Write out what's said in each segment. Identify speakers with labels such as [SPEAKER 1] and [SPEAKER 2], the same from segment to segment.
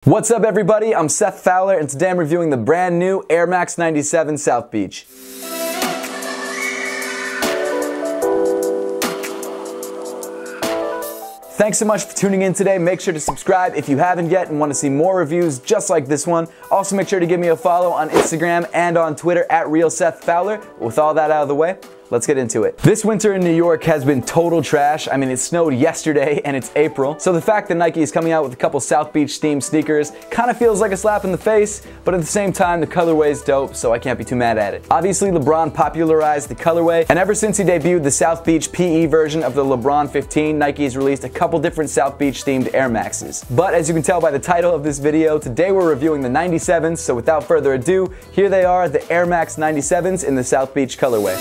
[SPEAKER 1] What's up everybody, I'm Seth Fowler and today I'm reviewing the brand new Air Max 97 South Beach. Thanks so much for tuning in today. Make sure to subscribe if you haven't yet and want to see more reviews just like this one. Also make sure to give me a follow on Instagram and on Twitter at @RealSethFowler. With all that out of the way, let's get into it. This winter in New York has been total trash. I mean, it snowed yesterday and it's April. So the fact that Nike is coming out with a couple South Beach themed sneakers kind of feels like a slap in the face, but at the same time, the colorway is dope, so I can't be too mad at it. Obviously, LeBron popularized the colorway, and ever since he debuted the South Beach PE version of the LeBron 15, Nike has released a couple different South Beach themed Air Maxes. But as you can tell by the title of this video, today we're reviewing the 97s, so without further ado, here they are, the Air Max 97s in the South Beach colorway.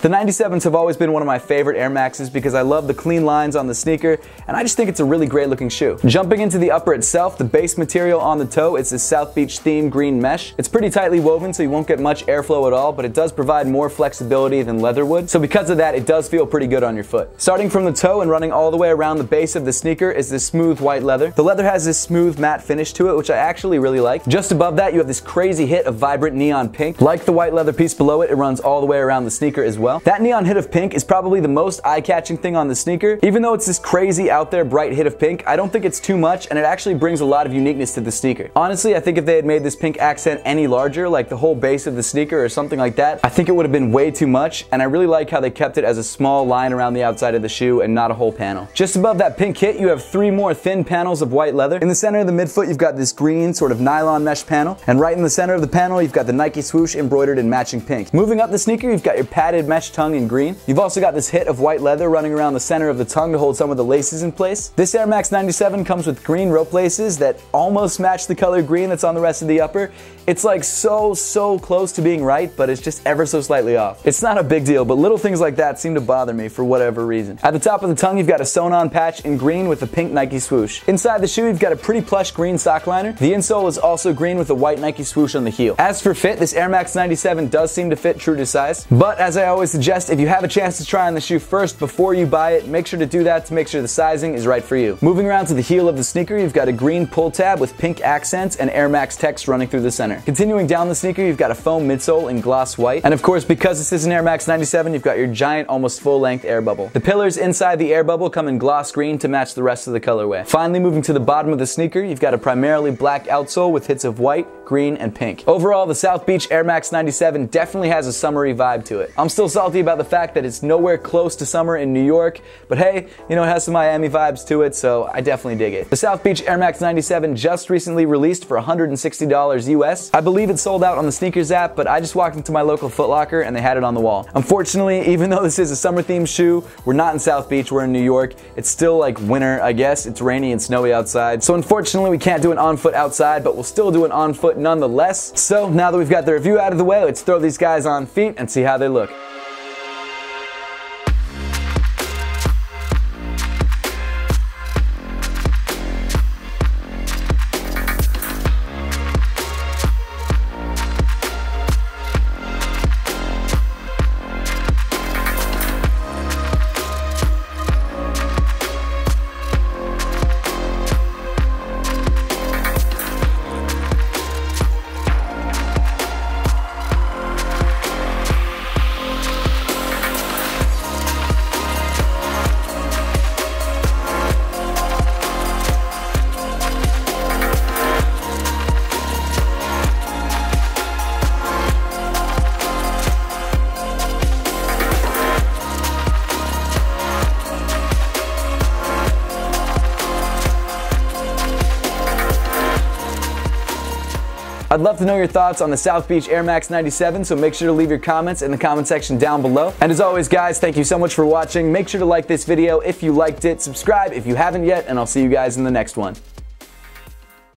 [SPEAKER 1] The 97s have always been one of my favorite Air Maxes because I love the clean lines on the sneaker and I just think it's a really great looking shoe. Jumping into the upper itself, the base material on the toe is this South Beach themed green mesh. It's pretty tightly woven so you won't get much airflow at all, but it does provide more flexibility than leather would. So because of that, it does feel pretty good on your foot. Starting from the toe and running all the way around the base of the sneaker is this smooth white leather. The leather has this smooth matte finish to it, which I actually really like. Just above that, you have this crazy hit of vibrant neon pink. Like the white leather piece below it, it runs all the way around the sneaker as well. That neon hit of pink is probably the most eye-catching thing on the sneaker. Even though it's this crazy out there bright hit of pink, I don't think it's too much and it actually brings a lot of uniqueness to the sneaker. Honestly, I think if they had made this pink accent any larger, like the whole base of the sneaker or something like that, I think it would have been way too much, and I really like how they kept it as a small line around the outside of the shoe and not a whole panel. Just above that pink hit, you have three more thin panels of white leather. In the center of the midfoot, you've got this green sort of nylon mesh panel, and right in the center of the panel, you've got the Nike swoosh embroidered in matching pink. Moving up the sneaker, you've got your padded mesh tongue in green. You've also got this hit of white leather running around the center of the tongue to hold some of the laces in place. This Air Max 97 comes with green rope laces that almost match the color green that's on the rest of the upper. It's like so close to being right, but it's just ever so slightly off. It's not a big deal, but little things like that seem to bother me for whatever reason. At the top of the tongue, you've got a sewn-on patch in green with a pink Nike swoosh. Inside the shoe, you've got a pretty plush green sock liner. The insole is also green with a white Nike swoosh on the heel. As for fit, this Air Max 97 does seem to fit true to size, but as I always suggest, if you have a chance to try on the shoe first before you buy it, make sure to do that to make sure the sizing is right for you. Moving around to the heel of the sneaker, you've got a green pull tab with pink accents and Air Max text running through the center. Continuing down the sneaker, you've got a foam midsole in gloss white, and of course, because this is an Air Max 97, you've got your giant, almost full-length air bubble. The pillars inside the air bubble come in gloss green to match the rest of the colorway. Finally, moving to the bottom of the sneaker, you've got a primarily black outsole with hits of white, green, and pink. Overall, the South Beach Air Max 97 definitely has a summery vibe to it. I'm still salty about the fact that it's nowhere close to summer in New York, but hey, you know, it has some Miami vibes to it, so I definitely dig it. The South Beach Air Max 97 just recently released for $160 US. I believe it sold out on the sneakers app, but I just walked into my local Foot Locker and they had it on the wall. Unfortunately, even though this is a summer themed shoe, we're not in South Beach, we're in New York. It's still like winter, I guess. It's rainy and snowy outside. So unfortunately, we can't do an on foot outside, but we'll still do an on foot nonetheless. So now that we've got the review out of the way, let's throw these guys on feet and see how they look. I'd love to know your thoughts on the South Beach Air Max 97, so make sure to leave your comments in the comment section down below. And as always, guys, thank you so much for watching. Make sure to like this video if you liked it, subscribe if you haven't yet, and I'll see you guys in the next one.